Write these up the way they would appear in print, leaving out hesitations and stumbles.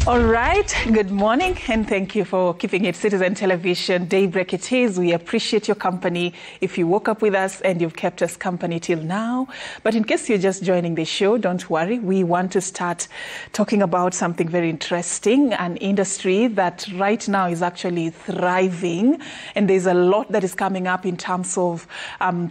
All right, good morning, and thank you for keeping it Citizen Television. Daybreak it is. We appreciate your company if you woke up with us and you've kept us company till now. But in case you're just joining the show, don't worry. We want to start talking about something very interesting, an industry that right now is actually thriving. And there's a lot that is coming up in terms of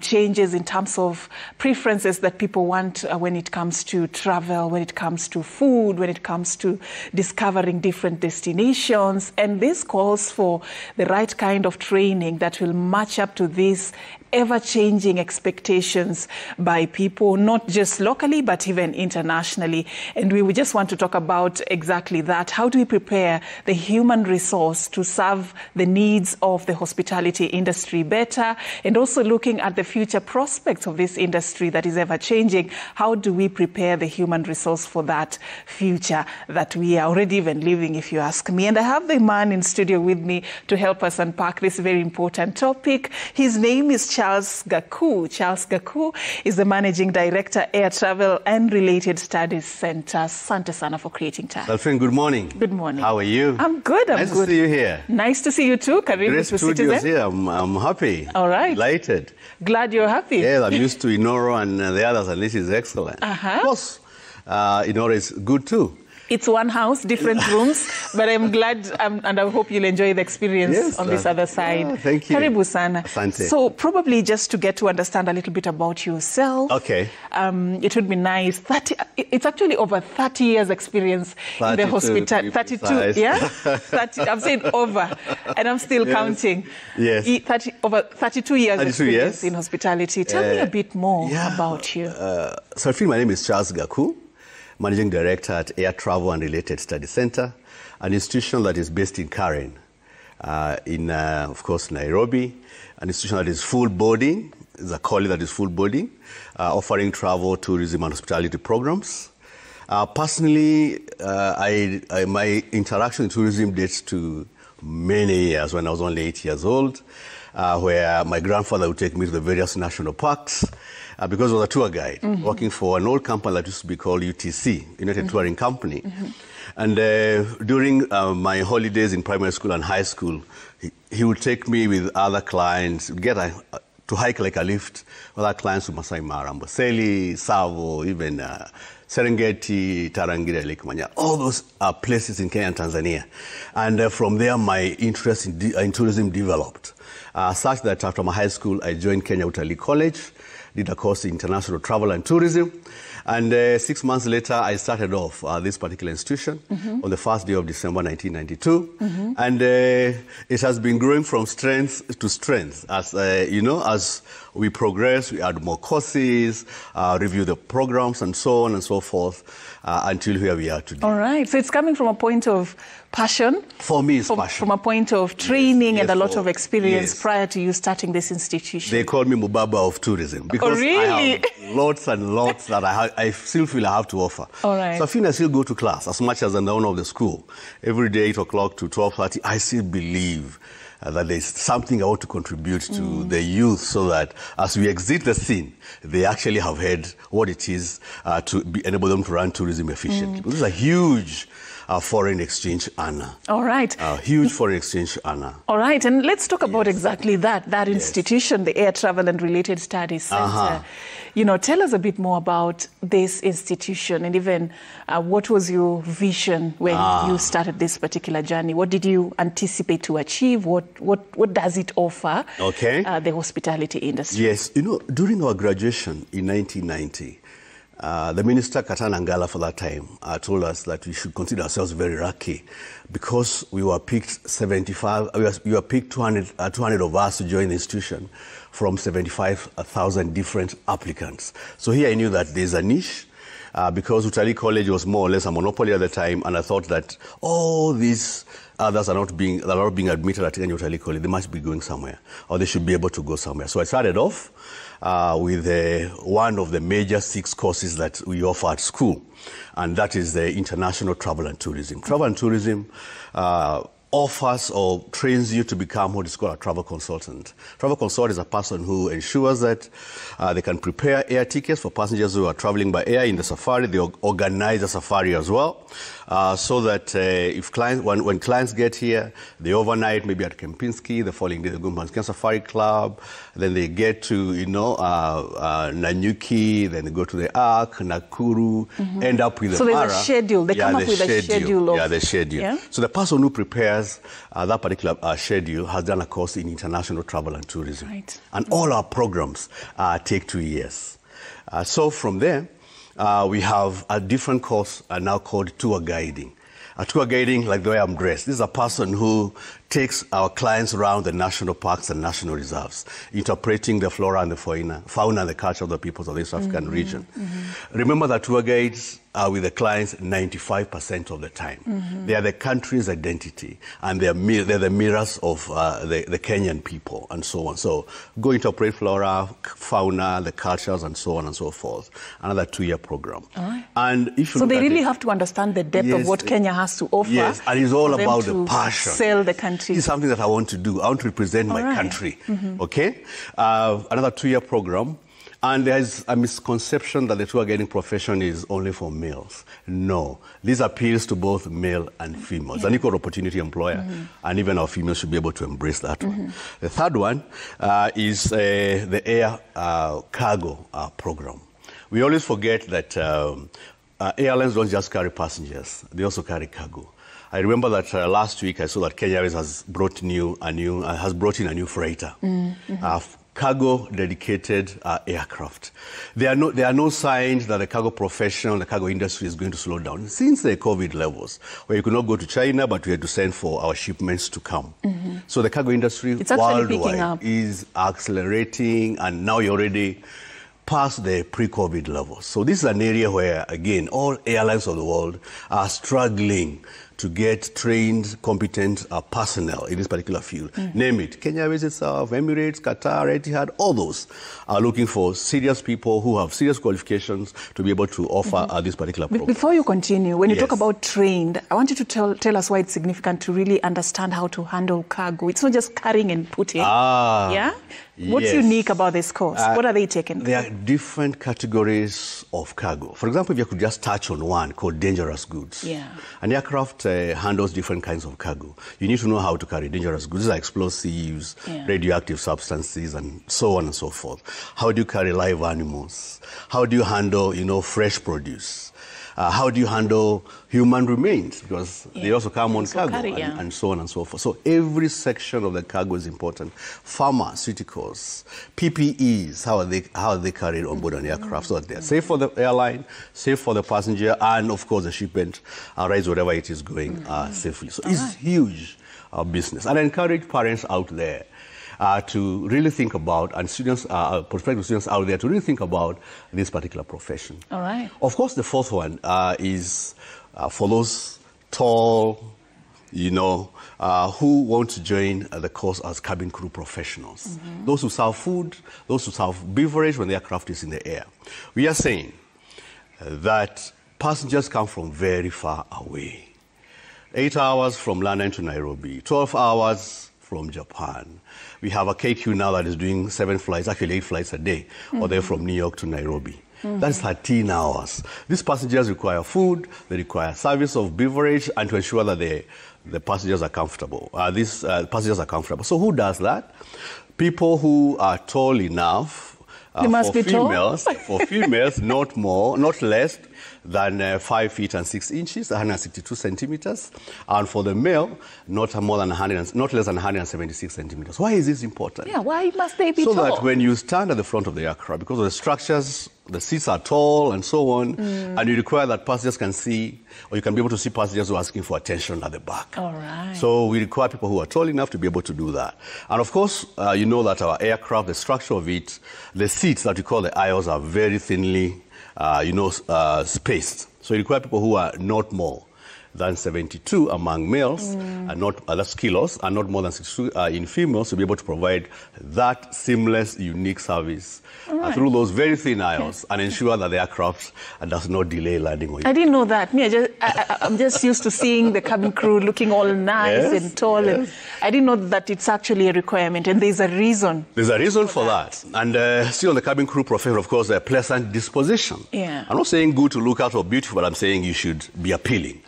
changes, in terms of preferences that people want when it comes to travel, when it comes to food, when it comes to discovering different destinations, and this calls for the right kind of training that will match up to these ever-changing expectations by people, not just locally, but even internationally. And we would just want to talk about exactly that. How do we prepare the human resource to serve the needs of the hospitality industry better? And also looking at the future prospects of this industry that is ever-changing, how do we prepare the human resource for that future that we are already even living, if you ask me? And I have the man in studio with me to help us unpack this very important topic. His name is Charles Gaku. Charles Gaku is the Managing Director, Air Travel and Related Studies Center. Asante sana for creating time. Delphine, good morning. Good morning. How are you? I'm good. Nice to see you here. Nice to see you too. Karibu to Citizen. Here. I'm happy. All right. Delighted. Glad you're happy. Yeah, I'm used to Inoro and the others, and this is excellent. Of course, Inoro is good too. It's one house, different rooms, but I'm glad and I hope you'll enjoy the experience on this other side. Yeah, thank you. Karibu sana. Asante. So probably just to get to understand a little bit about yourself. Okay. It would be nice. It's actually over 30 years experience in the hospital. 32, yeah? 30, I'm saying over, and I'm still counting. Yes. Over 32 years experience in hospitality. Tell me a bit more about you. So my name is Charles Gaku, Managing Director at Air Travel and Related Studies Center, an institution that is based in Karen, of course, Nairobi, an institution that is full boarding, is a college that is full boarding, offering travel, tourism, and hospitality programs. Personally, my interaction in tourism dates to many years when I was only 8 years old, where my grandfather would take me to the various national parks, because I was a tour guide, working for an old company that used to be called UTC, United Touring Company. And during my holidays in primary school and high school, he would take me with other clients, to hike like a lift, with other clients to Masai Mara, Amboseli, Savo, even Serengeti, Tarangire, Lake Manya. All those are places in Kenya and Tanzania. And from there, my interest in tourism developed, such that after my high school, I joined Kenya Utalii College, did a course in international travel and tourism. And 6 months later, I started off this particular institution on the first day of December 1992. And it has been growing from strength to strength. As as we progress, we add more courses, review the programs, and so on and so forth, until where we are today. All right. So it's coming from a point of passion. For me, it's passion. From a point of training and a lot of experience prior to you starting this institution. They call me Mubaba of tourism because I have lots and lots that I still feel I have to offer. All right. So I feel I still go to class as much as I'm the owner of the school. Every day, 8 o'clock to 12:30, I still believe that there's something I want to contribute to the youth, so that as we exit the scene, they actually have heard what it is to enable them to run tourism efficiently. This is a huge foreign exchange earner. All right. Huge foreign exchange earner. All right, and let's talk about exactly that institution, the Air Travel and Related Studies Center. Tell us a bit more about this institution, and even what was your vision when you started this particular journey? What did you anticipate to achieve? What does it offer the hospitality industry? Yes, during our graduation in 1990, the minister, Katana Ngala, for that time, told us that we should consider ourselves very lucky because we were picked 200 of us to join the institution from 75,000 different applicants. So here I knew that there's a niche, because Utalii College was more or less a monopoly at the time, and I thought that all these others are not being admitted at Kenya Utalii College. They must be going somewhere, or they should be able to go somewhere. So I started off with one of the major 6 courses that we offer at school, and that is the international travel and tourism. Travel and tourism offers or trains you to become what is called a travel consultant. Travel consultant is a person who ensures that they can prepare air tickets for passengers who are traveling by air in the safari. They organize the safari as well, so that if clients, when clients get here, they overnight maybe at Kempinski, the following day they go to Mount Kenya Safari Club, then they get to, Nanyuki, then they go to the Ark, Nakuru, end up with the Mara. So there's a schedule. They come up with a schedule. The schedule. Yeah? So the person who prepares that particular schedule has done a course in international travel and tourism. Right. And all our programs take 2 years. So from there, we have a different course now called tour guiding. Tour guiding, like the way I'm dressed, this is a person who takes our clients around the national parks and national reserves, interpreting the flora and the fauna and the culture of the peoples of the East African region. Remember that tour guides are with the clients 95% of the time. They are the country's identity, and they're the mirrors of the Kenyan people, and so on. So go interpret flora, fauna, the cultures, and so on and so forth. Another 2-year program. All right. And if you so they really have to understand the depth of what Kenya has to offer. Yes, and it's all about the passion. Sell the country. This is something that I want to do. I want to represent my country. Okay? Another 2-year program. And there's a misconception that the tour guiding profession is only for males. No. This appeals to both male and female. It's an equal opportunity employer, and even our females should be able to embrace that one. The third one is the air cargo program. We always forget that airlines don't just carry passengers, they also carry cargo. I remember that last week I saw that Kenya Airways has brought in a new freighter, cargo dedicated aircraft. There are no signs that the cargo profession, the cargo industry is going to slow down since the COVID levels, where you could not go to China, but we had to send for our shipments to come. So the cargo industry worldwide is accelerating, and now you're already past the pre-COVID levels. So this is an area where, again, all airlines of the world are struggling to get trained, competent personnel in this particular field. Name it. Kenya Airways itself, Emirates, Qatar, Etihad, all those are looking for serious people who have serious qualifications to be able to offer this particular program. Before you continue, when you talk about trained, I want you to tell us why it's significant to really understand how to handle cargo. It's not just carrying and putting. Yeah? What's unique about this course? What are they taking? There are different categories of cargo. For example, if you could just touch on one called dangerous goods. An aircraft handles different kinds of cargo. You need to know how to carry dangerous goods, like explosives, radioactive substances, and so on and so forth. How do you carry live animals? How do you handle, fresh produce? How do you handle human remains? Because they also come on cargo, and so on and so forth. So every section of the cargo is important. Pharmaceuticals, PPEs, how are they carried on board an aircraft, so that they're safe for the airline, safe for the passenger, and of course the shipment arrives wherever it is going safely. So it's huge business. And I encourage parents out there to really think about, and students, prospective students out there, to really think about this particular profession. All right. Of course, the fourth one is for those tall, who want to join the course as cabin crew professionals. Those who serve food, those who serve beverage when the aircraft is in the air. We are saying that passengers come from very far away. 8 hours from London to Nairobi, 12 hours from Japan. We have a KQ now that is doing 7 flights, actually 8 flights a day, or they're from New York to Nairobi. That's 13 hours. These passengers require food, they require service of beverage, and to ensure that the passengers are comfortable. Passengers are comfortable. So who does that? People who are tall enough. For females, not less than 5 feet and 6 inches, 162 centimeters, and for the male, not less than 176 centimeters. Why is this important? Yeah, why must they be tall? So that when you stand at the front of the aircraft, because of the structures, the seats are tall and so on, and you require that passengers can see, or you can be able to see passengers who are asking for attention at the back. All right. So we require people who are tall enough to be able to do that. And of course, you know that our aircraft, the structure of it, the seats that we call the aisles are very thinly, spaced. So you require people who are not more than 72 among males, and not that's kilos, and not more than 62 in females, to be able to provide that seamless, unique service through those very thin aisles and ensure that the aircraft does not delay landing. I didn't know that. I'm just used to seeing the cabin crew looking all nice and tall. And I didn't know that it's actually a requirement, and there's a reason. There's a reason for that. And still on the cabin crew profession, of course, a pleasant disposition. Yeah. I'm not saying good to look at or beautiful, but I'm saying you should be appealing,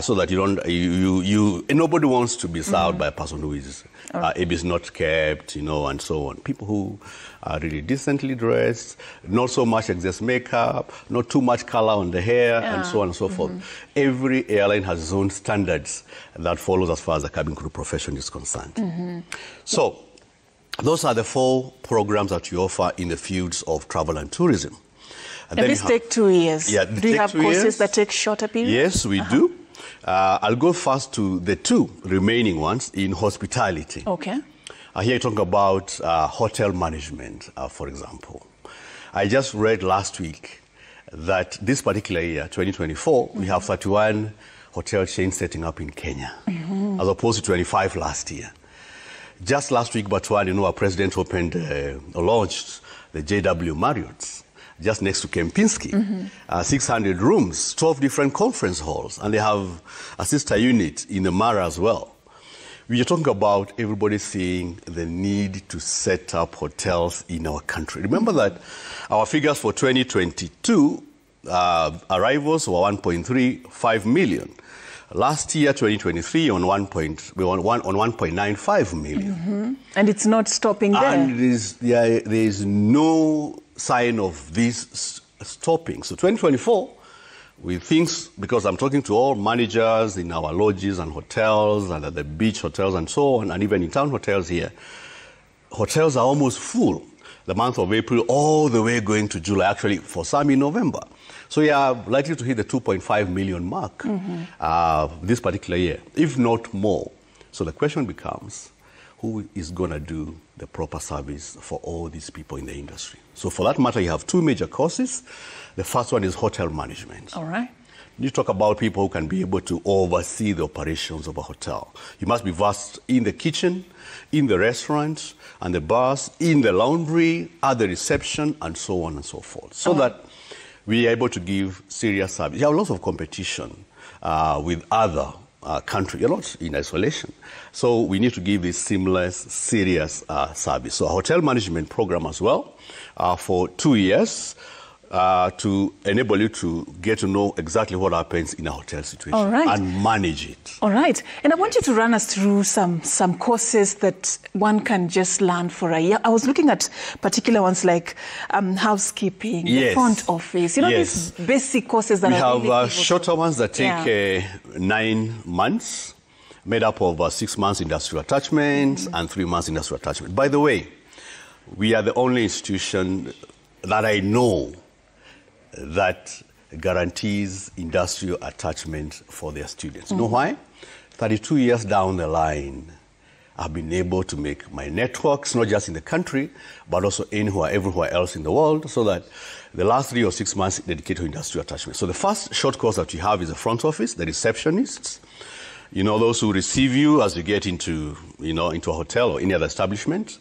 so that you don't, nobody wants to be served by a person who is is not kept, and so on. People who are really decently dressed, not so much excess makeup, not too much color on the hair, and so on and so forth. Every airline has its own standards that follows as far as the cabin crew profession is concerned. So those are the 4 programs that we offer in the fields of travel and tourism. And these take 2 years. Yeah, do you have courses that take shorter periods? Yes, we do. I'll go first to the 2 remaining ones in hospitality. Okay. Here you're talking about hotel management, for example. I just read last week that this particular year, 2024, we have 31 hotel chains setting up in Kenya, as opposed to 25 last year. Just last week, Botswana, our president opened or launched the JW Marriott, just next to Kempinski, 600 rooms, 12 different conference halls, and they have a sister unit in the Mara as well. We are talking about everybody seeing the need to set up hotels in our country. Remember that our figures for 2022 arrivals were 1.35 million. Last year, 2023, we were on 1.95 million. And it's not stopping there. And there is no sign of this stopping. So 2024, with things, because I'm talking to all managers in our lodges and hotels and at the beach hotels and so on, and even in town hotels here, hotels are almost full. The month of April all the way going to July, actually for some in November. So we are likely to hit the 2.5 million mark this particular year, if not more. So the question becomes, who is going to do the proper service for all these people in the industry? So for that matter, you have 2 major courses. The first one is hotel management. All right. You talk about people who can be able to oversee the operations of a hotel. You must be versed in the kitchen, in the restaurant, and the bars, in the laundry, at the reception, and so on and so forth. So that we are able to give serious service. You have lots of competition with other countries. You're not in isolation. So we need to give this seamless, serious service. So a hotel management program as well for 2 years. To enable you to get to know exactly what happens in a hotel situation and manage it. All right. And I want you to run us through some courses that one can just learn for a year. I was looking at particular ones like housekeeping, the front office, these basic courses that we have shorter ones that take 9 months, made up of 6 months industrial attachment and 3 months industrial attachment. By the way, we are the only institution that I know that guarantees industrial attachment for their students. You know why? 32 years down the line, I've been able to make my networks, not just in the country, but also everywhere else in the world, so that the last 3 or 6 months dedicated to industrial attachment. So the first short course that you have is the front office, the receptionists, those who receive you as you get into a hotel or any other establishment,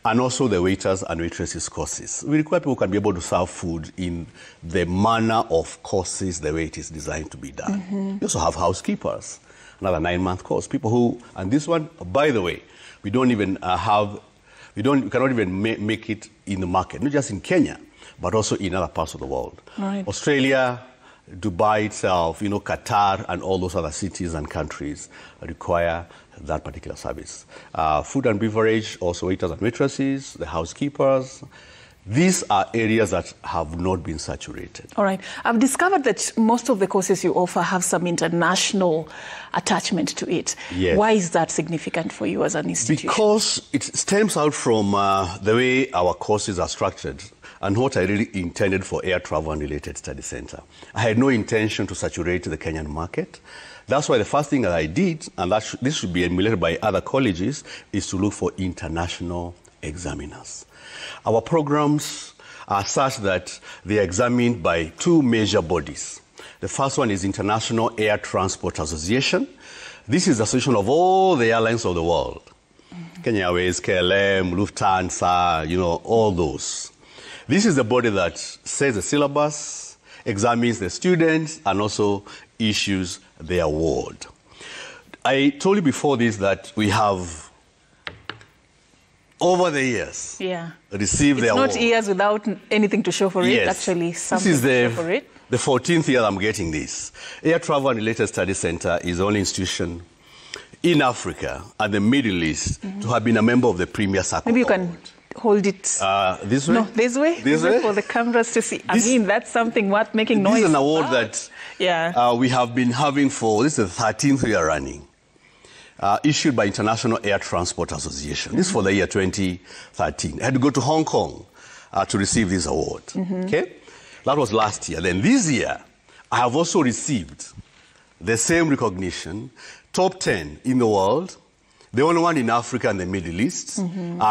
and also the waiters and waitresses courses. We require people who can be able to serve food in the manner of courses the way it is designed to be done. We also have housekeepers, another 9-month course. People who, and this one, by the way, we don't even we cannot even make it in the market, not just in Kenya, but also in other parts of the world. Right. Australia, Dubai itself, Qatar, and all those other cities and countries require that particular service. Food and beverage, also waiters and waitresses, the housekeepers. These are areas that have not been saturated. All right. I've discovered that most of the courses you offer have some international attachment to it. Yes. Why is that significant for you as an institution? Because it stems out from the way our courses are structured and what I really intended for Air Travel and Related Study Center. I had no intention to saturate the Kenyan market. That's why the first thing that I did, and this should be emulated by other colleges, is to look for international examiners. Our programs are such that they are examined by 2 major bodies. The first one is International Air Transport Association. This is the association of all the airlines of the world. Kenya Airways, KLM, Lufthansa, you know, all those. This is the body that sets the syllabus, examines the students, and also issues the award. I told you before this that we have, over the years, received the award. It's not years without anything to show for it, Yes. actually something This is to show for it. the 14th year I'm getting this. Air Travel and Related Studies Center is the only institution in Africa and the Middle East to have been a member of the Premier Circle. Maybe you can hold it this way? No, this way? This way? For the cameras to see. I mean, that's something worth making noise. This is an award about. that we have been having for, this is the 13th year running, issued by International Air Transport Association. This is for the year 2013. I had to go to Hong Kong to receive this award. Okay? That was last year. Then this year, I have also received the same recognition, top 10 in the world, the only one in Africa and the Middle East,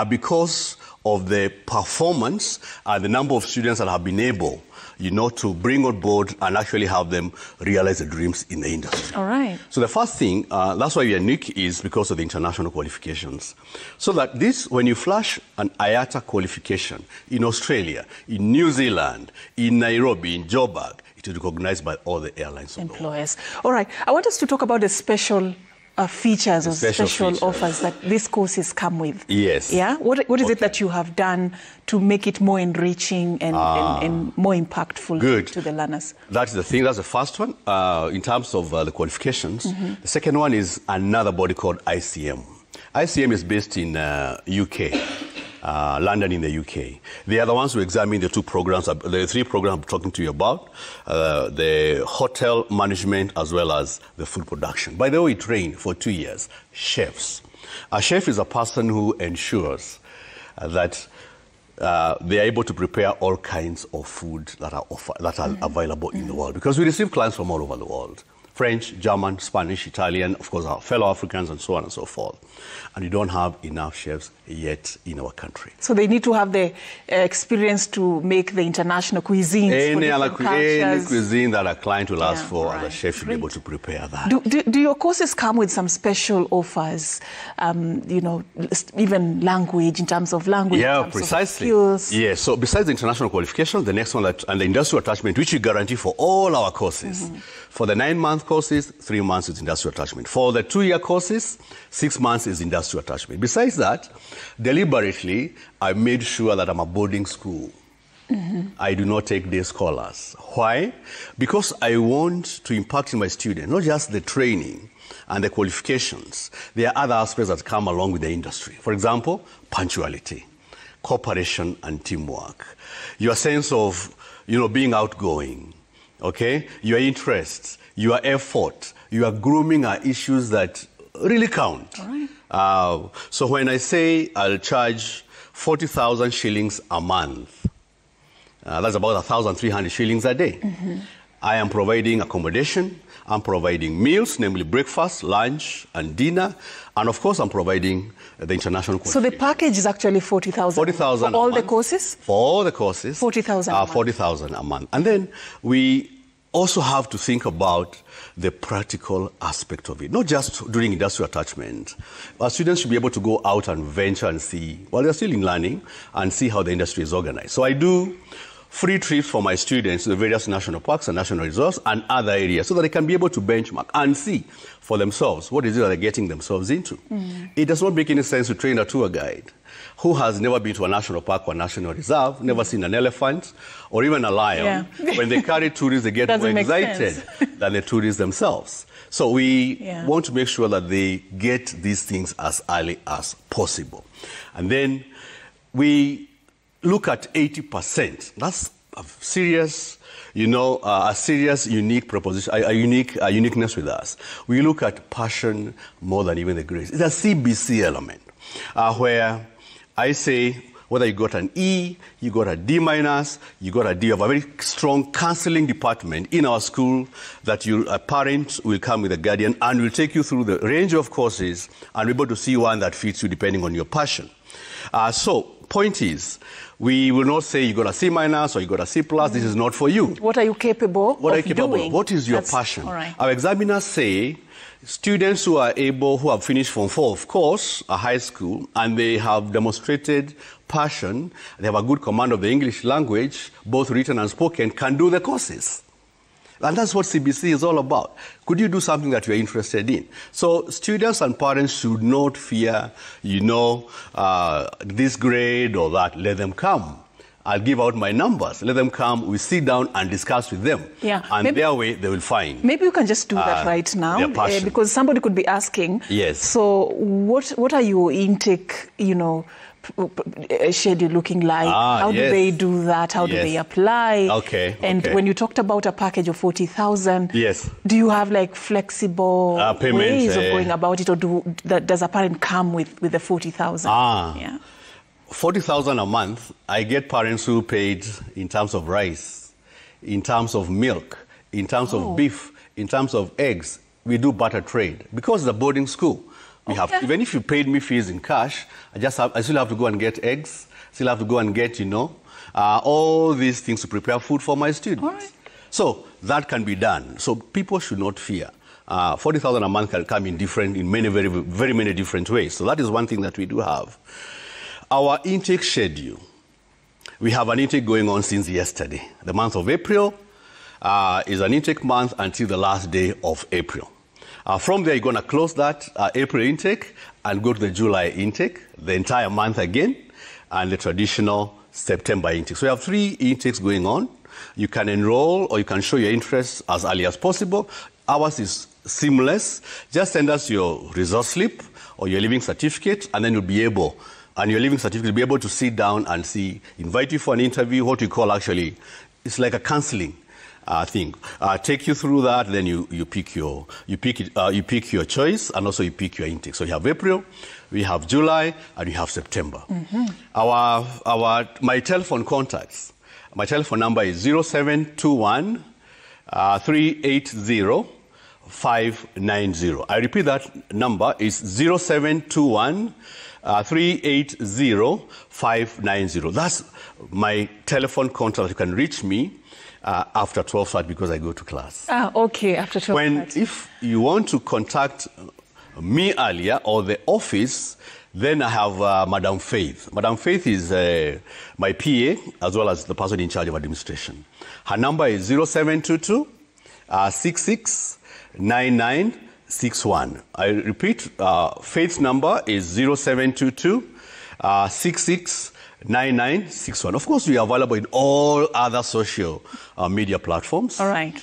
because of the performance and the number of students that have been able, you know, to bring on board and actually have them realize their dreams in the industry. All right. So the first thing, that's why we are unique, is because of the international qualifications. So that this, when you flash an IATA qualification in Australia, in New Zealand, in Nairobi, in Joburg, it is recognized by all the airlines of the world. Employers. All right. I want us to talk about the special features or special offers that these courses come with. Yes. Yeah? What is it that you have done to make it more enriching and more impactful to the learners? That's the thing. That's the first one in terms of the qualifications. The second one is another body called ICM. ICM is based in UK. London in the UK. They are the ones who examine the two programs, the three programs I'm talking to you about, the hotel management as well as the food production. By the way, we train for 2 years chefs. A chef is a person who ensures that they are able to prepare all kinds of food that are available in the world, because we receive clients from all over the world. French, German, Spanish, Italian, of course, our fellow Africans, and so on and so forth. And we don't have enough chefs yet in our country. So they need to have the experience to make the international cuisines for different cultures. Any cuisine that a client will ask for, and the chef should be able to prepare that. Do your courses come with some special offers, you know, even language, in terms of language? Yeah, precisely. Yeah, so besides the international qualification, the next one, and the industrial attachment, which we guarantee for all our courses. For the 9-month courses, 3 months is industrial attachment. For the 2-year courses, 6 months is industrial attachment. Besides that, deliberately, I made sure that I'm a boarding school. I do not take day scholars. Why? Because I want to impact in my students, not just the training and the qualifications. There are other aspects that come along with the industry. For example, punctuality, cooperation and teamwork. Your sense of, you know, being outgoing. Okay? Your interests, your effort, your grooming are issues that really count. All right. So when I say I'll charge 40,000 shillings a month, that's about 1,300 shillings a day. I am providing accommodation, I'm providing meals, namely breakfast, lunch, and dinner, and of course I'm providing the international qualification. So the package is actually 40,000 40,000 for all the courses? For all the courses. 40,000 a month. 40,000 a month. And then we also have to think about the practical aspect of it, not just during industrial attachment. Our students should be able to go out and venture and see, while they're still in learning, and see how the industry is organized. So I do free trips for my students to the various national parks and national reserves and other areas so that they can be able to benchmark and see for themselves what is it that they're getting themselves into. It does not make any sense to train a tour guide who has never been to a national park or national reserve, never seen an elephant or even a lion. When they carry tourists, they get more excited than the tourists themselves. So we want to make sure that they get these things as early as possible. And then we look at 80%. That's a serious, you know, a serious, unique proposition, a uniqueness with us. We look at passion more than even the grades. It's a CBC element where I say, whether you got an E, you got a D minus, you got a D, of a very strong counseling department in our school that a parent will come with a guardian and will take you through the range of courses and be able to see one that fits you depending on your passion. So point is, we will not say you got a C- or you got a C+. This is not for you. What are you capable of doing? What is your passion? All right. Our examiners say students who have finished Form 4, of course, a high school, and they have demonstrated passion, they have a good command of the English language, both written and spoken, can do the courses. And that's what CBC is all about. Could you do something that you're interested in? So students and parents should not fear, this grade or that. Let them come. I'll give out my numbers. Let them come. We sit down and discuss with them. Yeah. And their way, they will find. Maybe you can just do that right now. Their passion. Because somebody could be asking. Yes. So what are your intake, schedule looking like? How do they do that? How do they apply? Okay. And when you talked about a package of 40,000, yes, do you have like flexible ways of going about it, or does a parent come with the 40,000? Yeah. 40,000 a month. I get parents who paid in terms of rice, in terms of milk, in terms of beef, in terms of eggs. We do barter trade because it's a boarding school. We have, even if you paid me fees in cash, I still have to go and get eggs, still have to go and get, all these things to prepare food for my students. All right. So that can be done. So people should not fear. 40,000 a month can come in many, very, very many different ways. So that is one thing that we do have. Our intake schedule. We have an intake going on since yesterday. The month of April is an intake month until the last day of April. From there, you're going to close that April intake and go to the July intake, the entire month again, and the traditional September intake. So you have 3 intakes going on. You can enroll or you can show your interest as early as possible. Ours is seamless. Just send us your result slip or your leaving certificate, and then you'll be able, and your leaving certificate will be able to sit down and invite you for an interview, what we call actually, it's like a counseling thing. Take you through that, then you pick your choice, and also you pick your intake. So you have April, we have July, and we have September. My telephone contacts. My telephone number is 0721 380 590. I repeat, that number is 0721 380 590. That's my telephone contact. You can reach me after 12:30 because I go to class. Okay, after 12:30. If you want to contact me earlier or the office, then I have Madam Faith. Madam Faith is my PA as well as the person in charge of administration. Her number is 0722 66 9961. I repeat, Faith's number is 0722 66 9961. Of course, we are available in all other social media platforms. All right.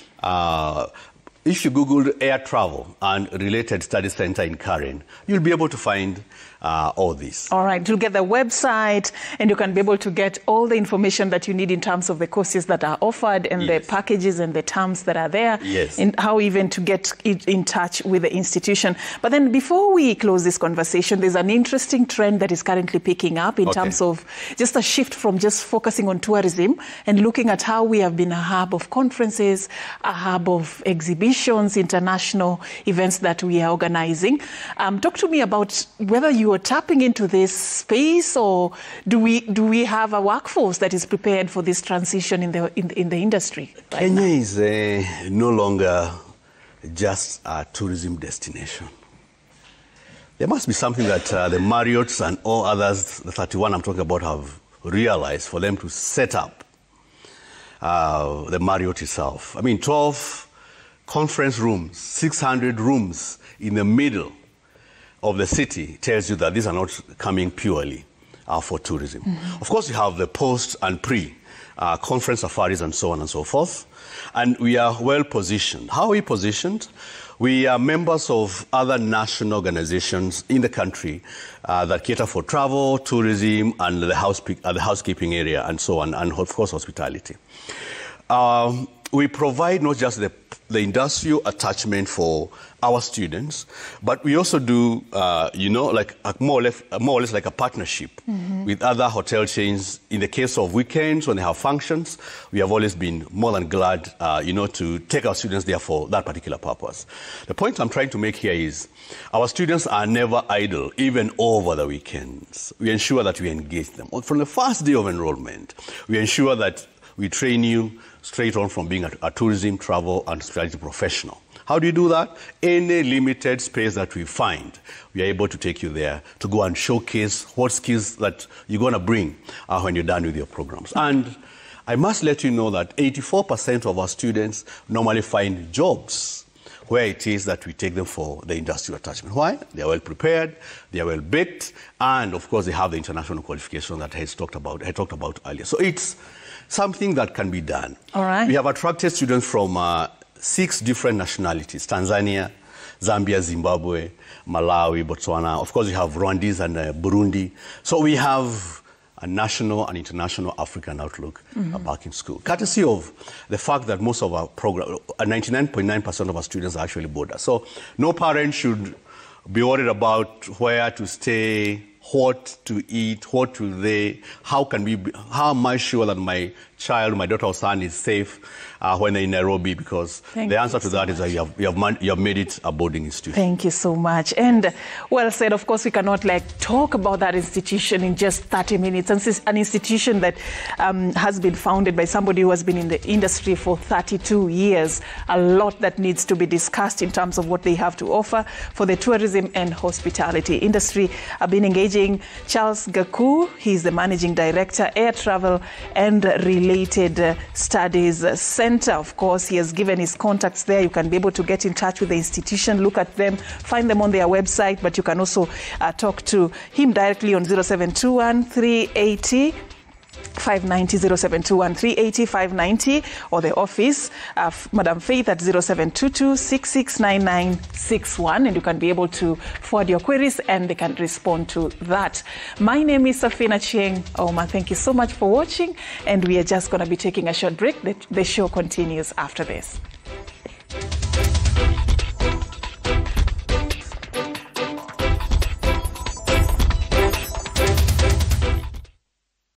If you Google Air Travel and Related Study Center in Karen, you'll be able to find all this. All right, you'll get the website, and you can be able to get all the information that you need in terms of the courses that are offered and the packages and the terms that are there, and how even to get in touch with the institution. But then before we close this conversation, there's an interesting trend that is currently picking up in terms of just a shift from just focusing on tourism and looking at how we have been a hub of conferences, a hub of exhibitions, international events that we are organizing. Talk to me about whether you are tapping into this space, or do we have a workforce that is prepared for this transition in the industry? Kenya is no longer just a tourism destination. There must be something that the Marriotts and all others, the 31 I'm talking about, have realized for them to set up the Marriott itself. I mean, 12 conference rooms, 600 rooms in the middle of the city tells you that these are not coming purely for tourism. Of course, you have the post and pre conference safaris and so on and so forth. And we are well positioned. How are we positioned? We are members of other national organizations in the country that cater for travel, tourism, and the housekeeping area, and so on, and of course, hospitality. We provide not just the industrial attachment for our students, but we also do, like more or less like a partnership with other hotel chains. In the case of weekends, when they have functions, we have always been more than glad, to take our students there for that particular purpose. The point I'm trying to make here is our students are never idle, even over the weekends. We ensure that we engage them. From the first day of enrollment, we ensure that we train you straight on from being a tourism, travel, and hospitality professional. How do you do that? Any limited space that we find, we are able to take you there to go and showcase what skills that you're going to bring when you're done with your programs. And I must let you know that 84% of our students normally find jobs where it is that we take them for the industrial attachment. Why? They are well prepared, they are well baked, and of course they have the international qualification that I talked about earlier. So it's something that can be done. All right. We have attracted students from 6 different nationalities: Tanzania, Zambia, Zimbabwe, Malawi, Botswana. Of course, we have Rwandese and Burundi. So we have a national and international African outlook back in school, courtesy of the fact that most of our program, 99.9% of our students are actually boarders. So no parent should be worried about where to stay, what to eat, how am I sure that my child, my daughter or son is safe when they're in Nairobi, because the answer to that is that you have made it a boarding institution. Thank you so much. And well said, of course, we cannot talk about that institution in just 30 minutes. And it's an institution that has been founded by somebody who has been in the industry for 32 years. A lot that needs to be discussed in terms of what they have to offer for the tourism and hospitality industry. I've been engaging Charles Gaku. He's the Managing Director, Air Travel and Related Studies Center. Of course, he has given his contacts there. You can be able to get in touch with the institution, look at them, find them on their website, but you can also talk to him directly on 0721 380 590, 0721 380 590, or the office of Madam Faith at 0722 669961, and you can be able to forward your queries and they can respond to that. My name is Safina Chieng Oma. Thank you so much for watching, and we are just going to be taking a short break. The show continues after this.